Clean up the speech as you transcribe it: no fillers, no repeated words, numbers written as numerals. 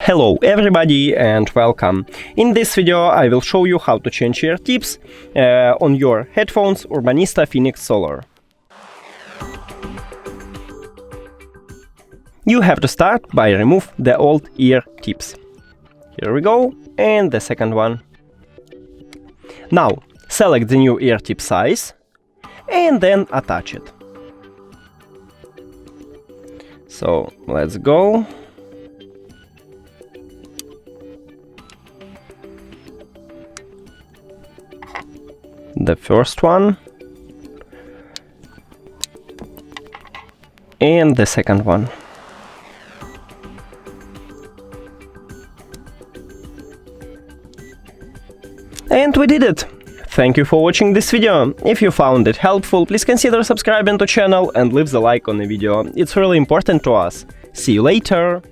Hello everybody and welcome. In this video I will show you how to change ear tips on your headphones Urbanista Phoenix Solar. You have to start by remove the old ear tips. Here we go, and the second one. Now select the new ear tip size and then attach it. So let's go. The first one and the second one. And we did it! Thank you for watching this video. If you found it helpful, please consider subscribing to the channel and leave the like on the video. It's really important to us. See you later!